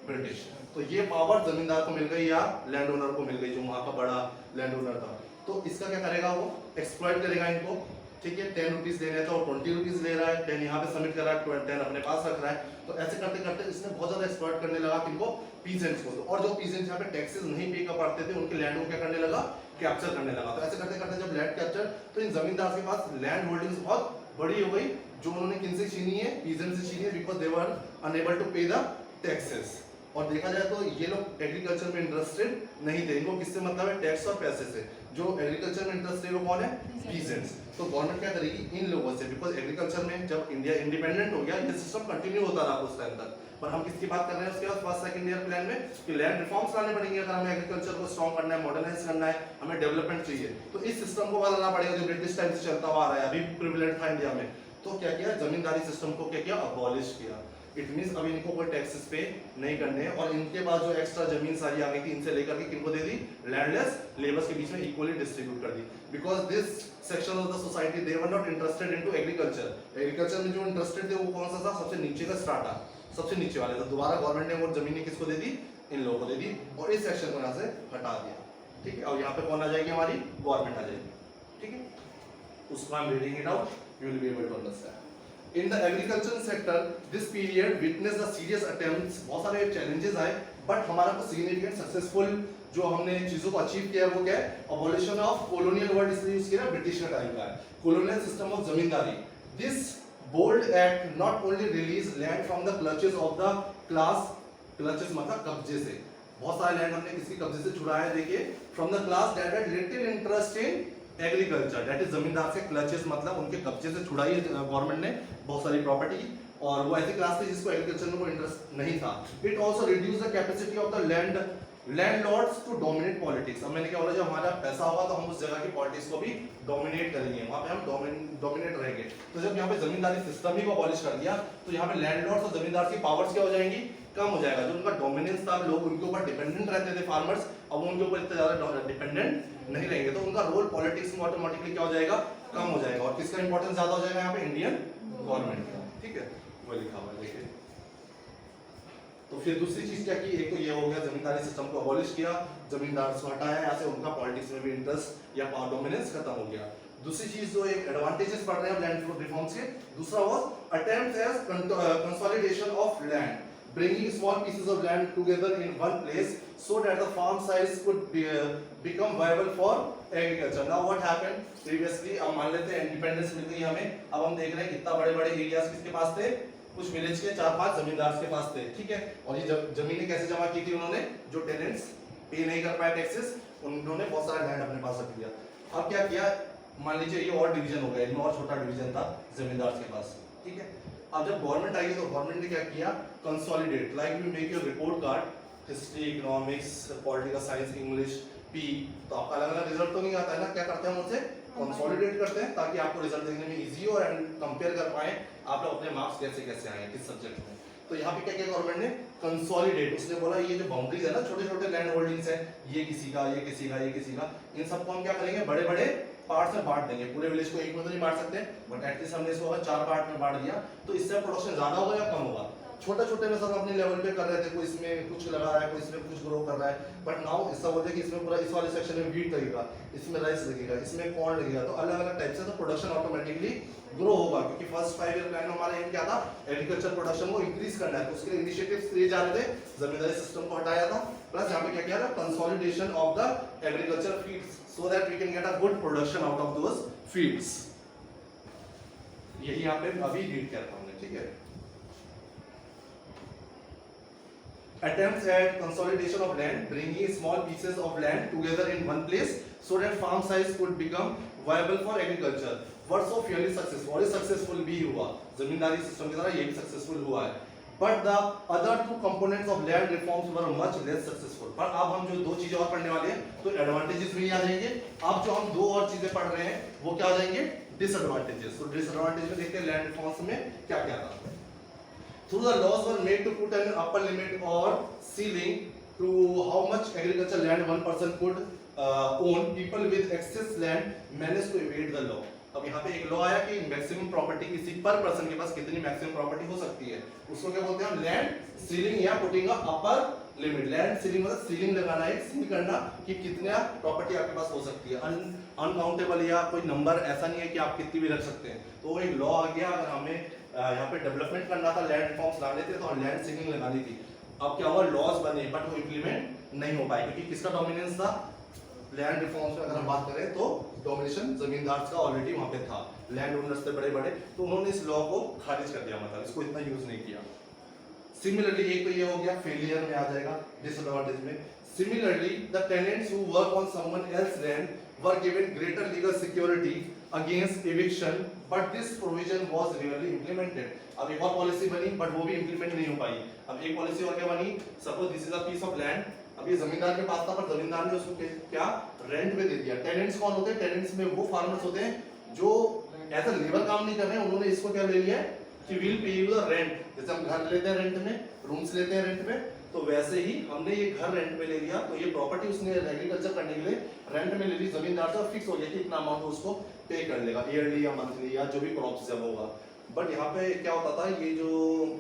ब्रिटिश। तो ये पावर जमींदार को मिल गई या लैंड ओनर को मिल गई, जो वहां का बड़ा लैंड ओनर था। तो इसका क्या करेगा, वो एक्सप्लॉइट करेगा इनको, ठीक है। 10 रुपीज देने हैं तो 20 रुपीज ले रहा है, 10 यहाँ पे सबमिट कर रहा है, 10 अपने पास रख रहा है। तो ऐसे करते करते इसने बहुत ज्यादा एक्सप्लॉइट करने लगा किनको, पीजेंट्स को। और जो पीजेंट्स यहाँ पे टैक्सेस नहीं पे कर पाते थे, उनके लैंड को क्या करने लगा, कैप्चर करने लगा। तो ऐसे करते करते जब लैंड कैप्चर, तो इन जमींदार के पास लैंड होल्डिंग्स बहुत बड़ी हो गई, जो उन्होंने किनसे छीनी है, पीजेंट से छीनी है, because they were unable to pay the taxes. और देखा जाए तो ये लोग एग्रीकल्चर में इंटरेस्टेड नहीं थे, इनको किससे मतलब है, टैक्स और पैसे से। जो एग्रीकल्चर में इंटरेस्टेड वो कौन है, पीजेंट्स। तो गवर्नमेंट क्या करेगी, इन लोगों से, बिकॉज एग्रीकल्चर में जब इंडिया इंडिपेंडेंट हो गया, ये सिस्टम कंटिन्यू होता रहा उस टाइम तक। पर हम किसकी बात कर रहे हैं उसके बाद फर्स्ट सेकंड ईयर प्लान में, कि लैंड रिफॉर्म्स लाने पड़ेंगे अगर हमें एग्रीकल्चर को स्ट्रॉन्ग करना है, मॉडर्नाइज करना है, हमें डेवलपमेंट चाहिए। तो इस सिस्टम को बदलना पड़ेगा जो ब्रिटिश टाइम से चलता हुआ आ रहा है, अभी प्रिविलेज था इंडिया में। तो क्या किया, जमींदारी सिस्टम को क्या किया, अबॉलिश किया। इट मींस अब इनको कोई टैक्सेस पे नहीं करने हैं और इनके पास जो एक्स्ट्रा जमीन सारी आ गई थी इनसे लेकर के किनको दे दी, लैंडलेस लेबर्स के बीच में इक्वली डिस्ट्रीब्यूट कर दी। Because this section of the society they were not interested into agriculture, agriculture में जो इंटरेस्टेड थे वो कौन सा था, सबसे नीचे का स्ट्राटा, सबसे नीचे वाले। तो दोबारा गवर्नमेंट ने वो जमीनें किसको दे दी, इन लोगों को दे दी और इस सेक्शन को यहाँ से हटा दिया, ठीक है। और यहाँ पे कौन आ जाएगी, हमारी गवर्नमेंट आ जाएगी, ठीक है। उसको I am reading it out, you will be able to understand. In the agricultural sector, this period witnessed a serious attempts, बहुत सारे challenges आए, but हमारा कुछ significant successful जो हमने चीजों को अचीव किया है वो क्या है, abolition of colonial वर्ड इसलिए यूज किया ब्रिटिश का टाइम का है, colonial system of zamindari. This bold act not only released land from the clutches of the class, clutches मतलब कब्जे से, बहुत सारे लैंड हमने किसके कब्जे से छुड़ाया है, देखिए, from the class that had little interest in agriculture, that is जमींदार से क्लचेस मतलब उनके कब्जे से छुड़ाई है गवर्नमेंट ने बहुत सारी प्रॉपर्टी, और वो ऐसी क्लास थी जिसको एग्रीकल्चर में कोई इंटरेस्ट नहीं था। It also reduce the capacity of the landlords to dominate politics. अब मैंने क्या बोला, जब हमारा पैसा होगा तो हम उस जगह की पॉलिटिक्स को भी डोमिनेट करेंगे, वहां पे हम डोमिनेट रहेंगे। तो जब यहाँ पे जमींदारी सिस्टम ही को अबॉलिश कर दिया तो यहाँ पे लैंडलॉर्ड्स और जमींदार की पावर्स क्या हो जाएंगी, कम हो जाएगा। जो उनका डोमिनेंस था, लोग उनके ऊपर डिपेंडेंट रहते थे फार्मर्स, अब उनके ऊपर इतना ज्यादा डिपेंडेंट नहीं रहेंगे, तो उनका रोल पॉलिटिक्स में ऑटोमेटिकली क्या हो जाएगा, कम हो जाएगा। और किसका इंपॉर्टेंस ज्यादा हो जाएगा यहाँ पे, इंडियन गवर्नमेंट का, ठीक है, वो लिखा हुआ है देखिए। तो फिर दूसरी चीज क्या की, एक तो ये हो गया जमींदारी सिस्टम को अबॉलिश किया, जमींदार से हटाया, यहाँ से उनका पॉलिटिक्स में भी इंटरेस्ट या पावर डोमिनेंस खत्म हो गया। दूसरी चीज जो एक एडवांटेजेस पढ़ रहे हैं लैंड रिफॉर्म्स के, दूसरा was attempts as consolidation of land, bringing small pieces of land together in one place so that the farm size could become viable for agriculture. Now what happened previously, अब मान लेते हैं इंडिपेंडेंस मिल गई हमें, अब हम देख रहे हैं कितना बड़े बड़े एरियाज किसके पास थे, कुछ विलेज के 4-5 जमींदार के पास थे, ठीक है। और ये जमीनें कैसे जमा की थी उन्होंने, जो टेनेंट्स पे नहीं कर पाए टैक्सेस, उन्होंने बहुत सारा लैंड अपने पास रख लिया। अब क्या किया, मान लीजिए ये और डिवीजन हो गया, इनमें और छोटा डिवीजन था जमींदार के पास, ठीक है। अब जब गवर्नमेंट आई तो गवर्नमेंट ने क्या किया, consolidate, like you make your report card, history, economics, political science, English, P, तो आपका अलग अलग रिजल्ट तो नहीं आता है ना, क्या करते हैं उनसे कंसोलिडेट करते हैं ताकि आपको रिजल्ट देखने में इजी हो एंड कंपेयर कर पाए आप लोग अपने मार्क्स कैसे कैसे आए किस सब्जेक्ट में। तो यहाँ पे क्या किया गवर्नमेंट ने, कंसोलिडेट, उसने बोला ये जो बाउंड्रीज है ना, छोटे छोटे लैंड होल्डिंग्स है, ये किसी का, ये किसी का, ये किसी का, इन सबको हम क्या करेंगे, बड़े बड़े पार्ट्स में बांट देंगे। पूरे विलेज को एक में तो नहीं बांट सकते, बट एटलीस्ट हमने इसको अगर 4 पार्ट में बांट दिया तो इससे प्रोडक्शन ज्यादा होगा या कम होगा। छोटे छोटे में सब अपने लेवल पे कर रहे थे, कोई इसमें कुछ लगा रहा है, कोई इसमें कुछ ग्रो कर रहा है, बट नाउ ऐसा बोलते हैं कि इसमें पूरा इस वाले सेक्शन में व्हीट लगेगा, इसमें राइस लगेगा, इसमें कॉर्न लगेगा, तो अलग अलग टाइप से तो प्रोडक्शन ऑटोमेटिकली ग्रो होगा। क्योंकि फर्स्ट 5 ईयर प्लान में हमारा एम क्या था, एग्रीकल्चर प्रोडक्शन को इंक्रीज करना है, तो उसके लिए इनिशिएटिव्स लिए जा रहे थे, जमींदारी सिस्टम को हटाया था, प्लस यहाँ पे क्या किया था, consolidation of the agriculture fields so that we can get a good production out of those fields। यही यहाँ पे अभी रीड किया था हमने, ठीक है। Attempts at consolidation of land, bringing small pieces of land together in one place so that farm size could become viable for agriculture, were so fairly successful, और successful भी हुआ, जमींदारी सिस्टम की तरह ये भी सक्सेसफुल हुआ है। But the other 2 components of land reforms were much less successful। पर अब हम जो 2 चीजें और पढ़ने वाले हैं तो एडवांटेजेस भी आ जाएंगे, अब जो हम 2 और चीजें पढ़ रहे हैं वो क्या आ जाएंगे, डिसएडवांटेजेस। तो डिसएडवांटेज में देखते हैं लैंड रिफॉर्म्स में क्या क्या था। Through the laws were made to put an upper limit or ceiling to how much agricultural land one person could own, people with excess land managed to evade the law। अब यहाँ पे एक लॉ आया कि मैक्सिमम प्रॉपर्टी किसी पर पर्सन के पास कितनी मैक्सिमम प्रॉपर्टी हो सकती है, उसको क्या बोलते हैं हम, लैंड सीलिंग या putting a upper limit. Land ceiling मतलब सीलिंग लगाना है, सील करना कि कितना प्रॉपर्टी आपके पास हो सकती है, अनकाउंटेबल या कोई नंबर ऐसा नहीं है कि आप कितनी भी रख सकते हैं। तो एक लॉ आ गया, अगर हमें यहाँ पे डेवलपमेंट करना था, लैंड रिफॉर्म्स लाने थे तो लैंड सीलिंग लगानी थी। अब क्या हुआ, लॉज बने बट वो इम्प्लीमेंट नहीं हो पाए, क्योंकि किसका डोमिनेंस था, लैंड रिफॉर्म्स में अगर हम बात करें तो डोमिनेशन जमींदार का ऑलरेडी वहां पे था, लैंड ओनर्स थे बड़े बड़े, तो उन्होंने इस लॉ को खारिज कर दिया, मतलब इसको इतना यूज नहीं किया। सिमिलरली एक तो ये हो गया, फेलियर में आ जाएगा डिसएडवांटेज में। Similarly the tenants who work on someone else land were given greater legal security against eviction, but this provision was really implemented. अब एक और पॉलिसी बनी बट वो भी इंप्लीमेंट नहीं हो पाई। अब एक पॉलिसी और क्या बनी, suppose this is a piece of land, अब ये जमींदार के पास था पर जमींदार ने उसको क्या रेंट पे दे दिया। टेनेंट्स कौन होते हैं, टेनेंट्स में वो फार्मर्स होते हैं जो एज अ लेबर काम नहीं कर रहे हैं, उन्होंने इसको क्या ले लिया है, कि will pay you the rent, जैसे हम घर लेते हैं रेंट में, रूम्स लेते हैं रेंट में, तो वैसे ही हमने ये घर रेंट पे ले लिया, तो ये प्रॉपर्टी उसने एग्रीकल्चर करने के लिए रेंट में ले ली जमींदार से, और फिक्स हो गया कि इतना अमाउंट उसको पे कर लेगा ईयरली या मंथली या जो भी क्रॉप्स जब होगा। बट यहाँ पे क्या होता था, ये जो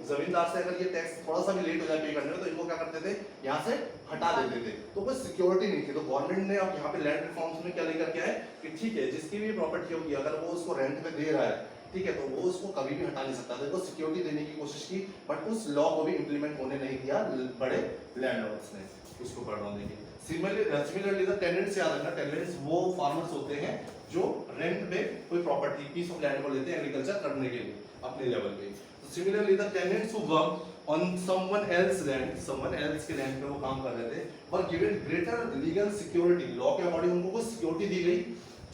जमींदार से अगर ये टैक्स थोड़ा सा भी लेट हो जाए पे करने में, तो इनको क्या करते थे, यहाँ से हटा देते थे, तो कोई सिक्योरिटी नहीं थी। तो गवर्नमेंट ने अब यहाँ पे लैंड रिफॉर्म्स में क्या लेकर के आए कि ठीक है, जिसकी भी प्रॉपर्टी होगी अगर वो उसको रेंट पे दे रहा है, ठीक है, तो वो उसको कभी भी हटा नहीं सकता। देखो सिक्योरिटी देने की कोशिश की, बट उस लॉ को भी इंप्लीमेंट होने नहीं दिया बड़े लैंडलॉर्ड्स ने। उसको पढ़ रहा हूँ, देखिए सिमिलरली द टेनेंट्स, याद रखना टेनेंट्स वो फार्मर्स होते हैं जो रेंट पे कोई प्रॉपर्टी पीस ऑफ लैंड को लेते हैं एग्रीकल्चर करने के लिए अपने लेवल पे। तो similarly the tenants who work on someone else land, someone else के लैंड पे वो काम कर रहे थे, were given greater legal security, law के अकॉर्डिंग उनको कुछ सिक्योरिटी दी गई,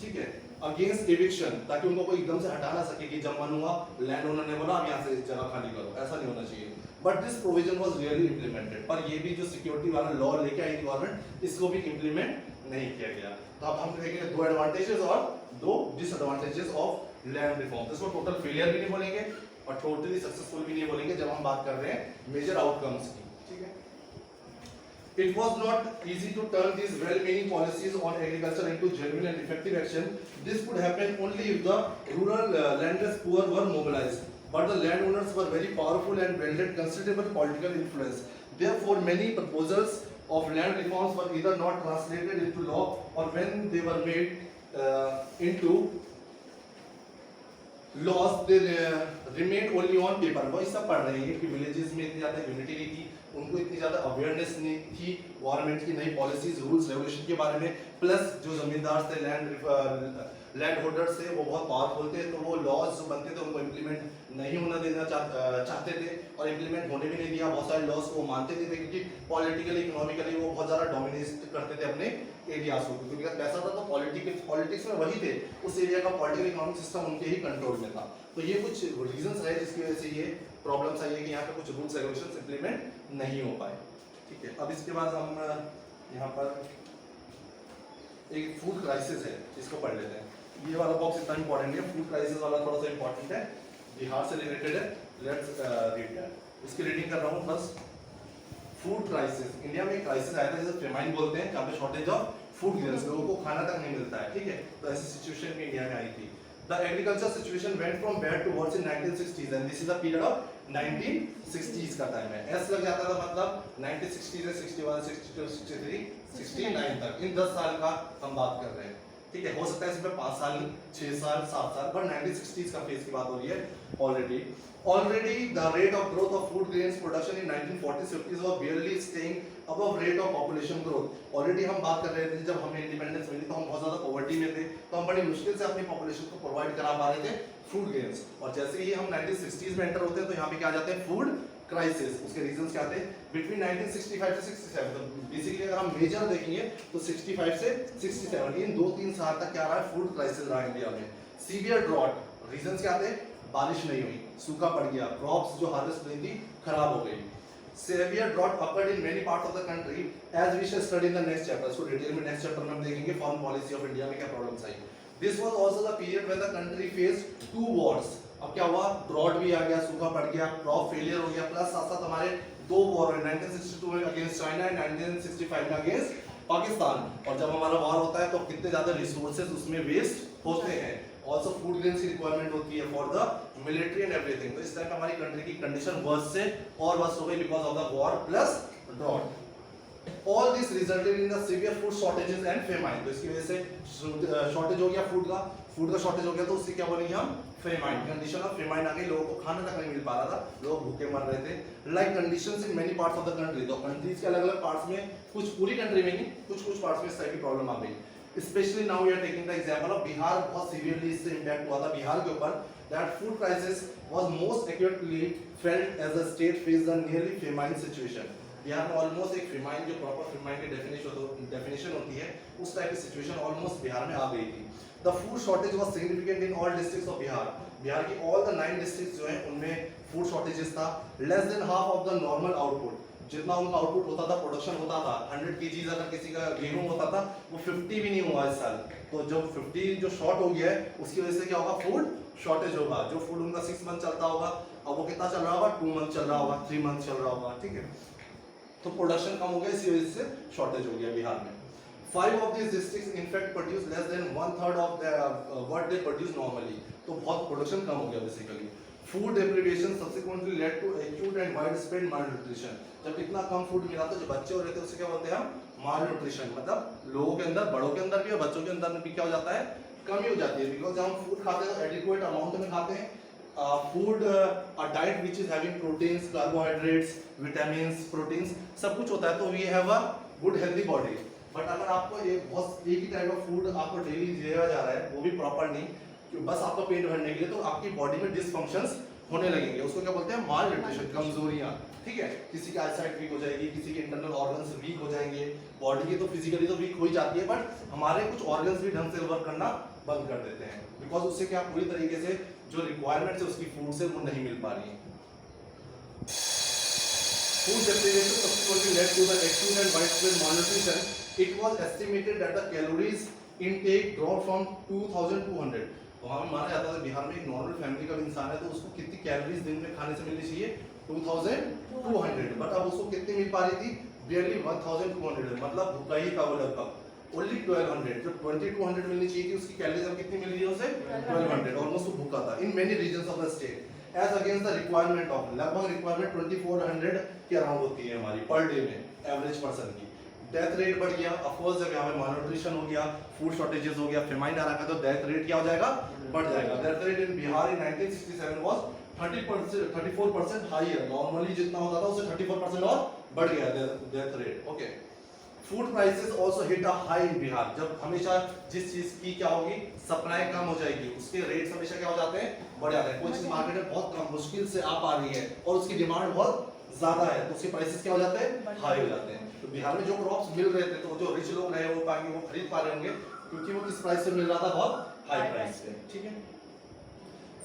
ठीक है, अगेंस्ट एविक्शन, ताकि उनको कोई एकदम से हटा ना सके कि जब मन हुआ लैंड ओनर ने बोला अब यहाँ से जगह खाली करो, ऐसा नहीं होना चाहिए। But this provision was really implemented, पर ये भी जो सिक्योरिटी वाला लॉ लेके आई गवर्नमेंट, इसको भी इंप्लीमेंट नहीं किया गया। तो अब हम देखेंगे दो एडवांटेजेस और दो डिसएडवांटेजेस ऑफ लैंड रिफॉर्म। इसको टोटल फेलियर भी नहीं बोलेंगे और टोटली सक्सेसफुल भी नहीं बोलेंगे जब हम बात कर रहे हैं मेजर आउटकम्स की, ठीक है। It was not easy to turn these well-meaning policies on agriculture into genuine and effective action. This could happen only if the rural landless poor were mobilized. But the landowners were very powerful and wielded considerable political influence. Therefore, many proposals of land reforms were either not translated into law, or when they were made into laws, they remained only on paper। वही सब पढ़ रहे हैं कि विलेजेस में इतनी ज़्यादा यूनिटी नहीं थी, उनको इतनी ज़्यादा अवेयरनेस नहीं थी गवर्नमेंट की नई पॉलिसीज रूल्स रेगुलेशन के बारे में, प्लस जो जमींदार थे लैंड होल्डर्स थे वो बहुत पावरफुल थे, तो वो लॉज जो बनते थे उनको इम्प्लीमेंट नहीं होना देना चाहते थे और इम्प्लीमेंट होने भी नहीं दिया। बहुत सारे लॉज को मानते थे क्योंकि पॉलिटिकली इकोनॉमिकली वो बहुत ज़्यादा डोमिनेट करते थे अपने एरियाज को, क्योंकि पैसा था तो पॉलिटिक्स में वही थे, उस एरिया का पॉलिटिकल इकोनॉमिक सिस्टम उनके ही कंट्रोल में था। तो ये कुछ रीजंस रहे जिसकी वजह से ये प्रॉब्लम्स आई है कि यहाँ पे कुछ रूल्स रेगुलेशंस इंप्लीमेंट नहीं हो पाए, ठीक है। अब इसके बाद हम यहाँ पर एक फूड क्राइसिस है, इसको पढ़ लेते हैं। ये वाला बॉक्स इतना इंपॉर्टेंट है, फूड क्राइसिस वाला थोड़ा सा इंपॉर्टेंट है, बिहार से रिलेटेड है। लेट्स रीड दैट, इसकी रीडिंग कर रहा हूँ बस। फूड क्राइसिस, इंडिया में एक क्राइसिस आया था जिसे फेमाइन बोलते हैं, जहाँ पे शॉर्टेज ऑफ फूड ग्रेन्स, लोगों को खाना तक नहीं मिलता है, ठीक है। तो ऐसी सिचुएशन में इंडिया में आई थी। The agriculture situation went from bad to worse in 1960s, and this is the period of 1960s का टाइम है। ऐसा लग जाता था मतलब 1960 से 61, 62, 63, 69 तक, इन 10 साल का हम बात कर रहे हैं, ठीक है। हो सकता है इसमें 5 साल, 6 साल, 7 साल, पर 1960s का फेज की बात हो रही है। Already the rate of growth of food grains production in 1940s 50s was barely staying above rate of population growth। Already हम बात कर रहे थे जब हमें इंडिपेंडेंस मिली तो हम बहुत ज्यादा पॉवर्टी में थे, तो हम बड़ी मुश्किल से अपनी पॉपुलेशन को प्रोवाइड करा पा रहे थे फूड ग्रेन्स। और जैसे ही हम 1960s में एंटर होते हैं तो यहाँ पे क्या आ जाते हैं, फूड क्राइसिस। उसके रीजंस क्या थे, बिटवीन 1965 से 67, तो बेसिकली अगर हम मेजर देखेंगे तो 65 से 67 इन 2-3 साल तक क्या रहा है, फूड क्राइसिस रहा इंडिया में। सीवियर ड्रॉट, रीजंस क्या थे, बारिश नहीं हुई, सूखा पड़ गया, क्रॉप्स जो हार्वेस्ट हुई थी खराब हो गई। Severe drought occurred in many parts of the country, as we shall study in the next chapter। So detail में नेक्स्ट चैप्टर में हम देखेंगे फॉरेन पॉलिसी ऑफ इंडिया में क्या problems I. This was also the period when the country faced 2 wars। अब क्या हुआ, ड्रॉट भी आ गया, सूखा पड़ गया, क्रॉप फेलियर हो गया, प्लस साथ साथ हमारे 2 वॉर हुए, 1962 में अगेंस्ट चाइना एंड 1965 में अगेंस्ट पाकिस्तान। और जब हमारा वॉर होता है तो कितने ज्यादा रिसोर्सेज उसमें वेस्ट होते हैं, ऑल्सो फूड ग्रेन्स की रिक्वायरमेंट होती है for the military and everything. तो इस टाइम हमारी कंट्री की कंडीशन वर्स से और वर्स हो गई because of the war plus drought. All this resulted in the severe food shortages and famine. तो इसकी वजह से शॉर्टेज हो गया फूड का शॉर्टेज हो गया, तो उससे क्या बोलेंगे हम, फेमाइन। कंडीशन ऑफ फेमाइन आ गई, लोगों को खाना तक नहीं मिल पा रहा था, लोग भूखे मर रहे थे। Like conditions in many parts of the country, तो कंट्रीज के अलग अलग पार्ट्स में, कुछ पूरी कंट्री में नहीं, कुछ पार्ट्स में इस टाइप की प्रॉब्लम आ गई। Especially now we are taking the example of Bihar, बहुत सीवियरली इससे इम्पैक्ट हुआ था बिहार के ऊपर। That food crisis was most acutely felt as the state faced a nearly famine situation। Bihar में ऑलमोस्ट एक फेमाइन, जो प्रॉपर फेमाइन की डेफिनेशन होती है, उस टाइप की सिचुएशन ऑलमोस्ट बिहार में आ गई थी। The food shortage was significant in all districts of Bihar. Bihar की all the 9 districts जो हैं उनमें फूड शॉर्टेजेस था। Less than half of the normal output, जितना उनका आउटपुट होता था, प्रोडक्शन होता था, 100 kg अगर किसी का गेहूं होता था, वो 50 भी नहीं हुआ इस साल। तो जब 50 जो शॉर्ट हो गया है, उसकी वजह से क्या होगा, फूड शॉर्टेज होगा। जो फूड उनका 6 मंथ चलता होगा, अब वो कितना चल रहा होगा, 2 मंथ चल रहा होगा, 3 मंथ चल रहा होगा, ठीक है। तो प्रोडक्शन कम हो गया, इसी वजह से शॉर्टेज हो गया बिहार में। 5 of these districts in fact produce less than 1/3 of the what they produce normally, तो बहुत प्रोडक्शन कम हो गया basically. Food deprivation subsequently led to acute and widespread malnutrition, जब इतना कम फूड मिला तो जो बच्चे हो रहे थे उसे क्या बोलते हैं हम, मालन्यूट्रिशन, मतलब लोगों के अंदर, बड़ों के अंदर भी और बच्चों के अंदर भी क्या हो जाता है, कमी हो जाती है। बिकॉज जब हम फूड खाते हैं तो एडिक्वेट अमाउंट में खाते हैं, food a diet which is having proteins, carbohydrates, vitamins, proteins सब कुछ होता है, तो we have a good healthy body. But अगर आपको एक ही टाइप ऑफ फूड आपको डेली दिया जा रहा है, वो भी प्रॉपर नहीं, बस आपका पेट भरने के लिए, तो आपकी बॉडी में डिसफंक्शंस होने लगेंगे, उसको क्या बोलते हैं, माल न्यूट्रिशन, कमजोरियां, ठीक है। किसी की आईसाइट वीक हो जाएगी, किसी के इंटरनल ऑर्गन्स वीक हो जाएंगे, बॉडी की तो फिजिकली तो वीक हो ही जाती है, बट हमारे कुछ ऑर्गन्स भी ढंग से वर्क करना बंद कर देते हैं, बिकॉज उससे क्या पूरी तरीके से जो रिक्वायरमेंट है उसकी फूड से वो नहीं मिल पा रही है। Food deprivation subsequently led to the acute and widespread malnutrition. It was estimated that the calories intake dropped from 2,200. तो हमें माना जाता है बिहार में एक नॉर्मल फैमिली का इंसान है तो उसको कितनी कैलोरीज दिन में खाने से मिलनी चाहिए, 2,200, बट अब उसको कितनी मिल पा रही थी, barely 1,200, मतलब भूखा ही था वो लगभग, ओनली 1200, जो 2200 मिलनी चाहिए थी उसकी कैलोरीज अब कितनी मिल रही है उसे, 1200, ऑलमोस्ट वो भूखा था। In many regions of the state as against the requirement of, लगभग रिक्वायरमेंट 2400 के अराउंड होती है हमारी पर डे में एवरेज पर्सन की। डेथ रेट बढ़ गया, ऑफ कोर्स जब यहाँ पे मालन्यूट्रिशन हो गया, फूड शॉर्टेजेस हो गया, फेमाइन आ रहा है, तो डेथ रेट क्या हो जाएगा, बढ़ जाएगा। Death rate in Bihar in 1967 was 34% higher, normally जितना होता था उससे 34% और बढ़ गया death rate, okay. Food prices also hit a high in Bihar, जब हमेशा जिस चीज की क्या होगी, सप्लाई कम हो जाएगी, उसके रेट्स हमेशा क्या हो जाते हैं, बढ़ जाते हैं। कोई चीज मार्केट में बहुत कम मुश्किल से आ पा रही है और उसकी डिमांड बहुत ज्यादा है, तो उसके प्राइसेस क्या हो जाते हैं, हाई हो जाते हैं। तो बिहार में जो क्रॉप्स मिल रहे थे, तो जो रिच लोग रहे वो पाएंगे, वो खरीद पा रहे होंगे, क्योंकि वो किस प्राइस से मिल रहा था, बहुत हाई प्राइस पे, ठीक है।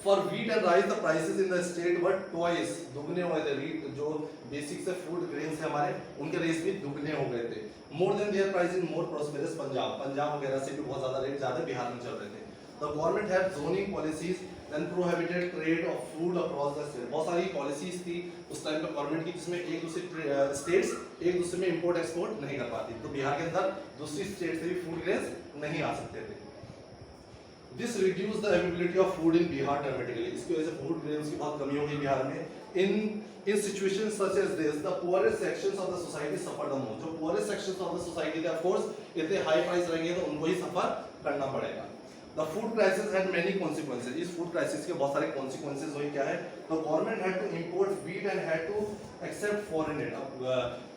For wheat and rice the prices in the state were twice, दुगने हुए थे। व्हीट जो बेसिक से फूड ग्रेन्स है हमारे, उनके रेट्स भी दुगने हो गए थे। More than there price in more prosperous Punjab वगैरह से भी बहुत ज्यादा रेट ज्यादा बिहार में चल रहे थे। The government had zoning policies then prohibited trade of food across the state, बहुत सारी पॉलिसीज थी उस टाइम पे गवर्नमेंट की, जिसमें एक दूसरे स्टेट्स एक दूसरे में इंपोर्ट एक्सपोर्ट नहीं कर पाती, तो बिहार के अंदर दूसरी स्टेट से भी फूड ग्रेन्स नहीं आ सकते थे। This reduced the availability of food in Bihar dramatically. इसकी वजह से फूड ग्रेन्स की बहुत कमी हो गई बिहार में। In situations such as this, the poorest sections of the society suffer the most. जो poorest sections of the society थे, of course, इतने high price रहेंगे तो उनको ही सफर करना पड़ेगा। The food crisis had many consequences. इस food crisis के बहुत सारे consequences हुए, क्या है? The government had to import wheat and had to accept foreign aid. अब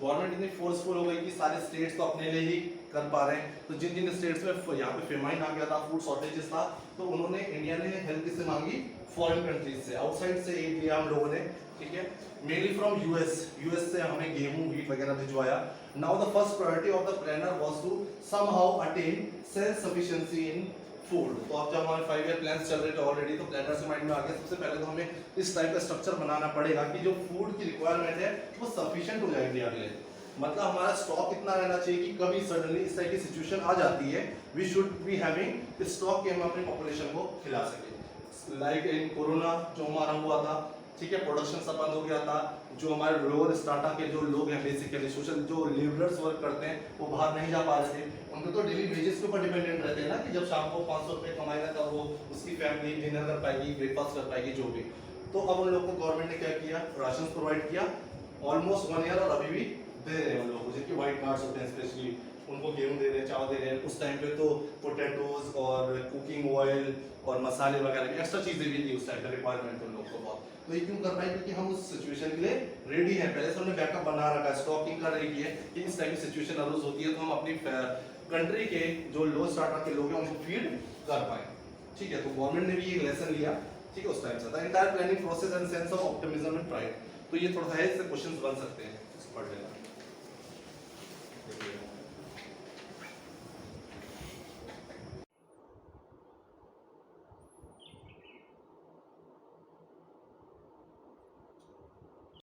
गवर्नमेंट इतनी फोर्सफुल हो गई कि सारे स्टेट्स तो अपने लिए ही कर पा रहे हैं, तो जिन जिन स्टेट्स में यहाँ पे फेमाइन आ गया था, फूड शॉर्टेजेस था, तो उन्होंने, इंडिया ने हेल्प किससे मांगी, फॉरेन कंट्रीज से, आउटसाइड से एड लिया हम लोगों ने, ठीक है। मेनली फ्रॉम यूएस से हमें गेहूं, व्हीट वगैरह भिजवाया। Now the first priority of the planner was to somehow attain self sufficiency in food. तो अब जब हमारे 5 ईयर प्लान्स चल रहे थे ऑलरेडी, तो प्लानर से माइंड में आ गया सबसे पहले तो हमें इस टाइप का स्ट्रक्चर बनाना पड़ेगा कि जो फूड की रिक्वायरमेंट है वो सफिशिएंट हो जाए इंडिया के लिए, मतलब हमारा स्टॉक इतना रहना चाहिए कि कभी सडनली इस टाइप की सिचुएशन आ जाती है, we should be having stock के हम अपनी पॉपुलेशन को खिला सके। लाइक इन कोरोना जो हमारा हुआ था, ठीक है, प्रोडक्शन सब बंद हो गया था, जो हमारे लोअर स्टार्टा के जो लोग हैं, बेसिकली सोशल जो लेबरर्स वर्क करते हैं, वो बाहर नहीं जा पा रहे थे, उनको तो डेली वेजेस के ऊपर डिपेंडेंट रहते हैं ना, कि जब शाम को 500 रुपये कमाएगा तब वो उसकी फैमिली डिनर कर पाएगी, ब्रेकफास्ट कर पाएगी, जो भी। तो अब उन लोगों को गवर्नमेंट ने क्या किया, राशन प्रोवाइड किया ऑलमोस्ट 1 ईयर, और अभी भी दे रहे हैं उन लोगों को, जिनके व्हाइट कार्ड्स होते हैं स्पेशली, उनको गेहूं दे रहे हैं, चावल दे रहे हैं। उस टाइम पे तो पोटैटोज और कुकिंग ऑयल और मसाले वगैरह की एक्स्ट्रा चीजें भी थी उस टाइम पे रिक्वायरमेंट उन लोगों को बहुत। तो ये क्यों कर पाए, क्योंकि हम उस सिचुएशन के लिए रेडी हैं, पहले से हमने बैकअप बना रखा है, स्टॉकिंग कर रही है कि इस टाइप की सिचुएशन अरोज होती है तो हम अपनी कंट्री के जो लो स्टार्टअप के लोग हैं उनको फीड कर पाए, ठीक है। तो गवर्नमेंट ने भी एक लेसन लिया, ठीक है, उस टाइम से था। Entire planning process and sense of optimism and pride, तो ये थोड़ा सा है, इससे क्वेश्चंस बन सकते हैं, पढ़ लेना।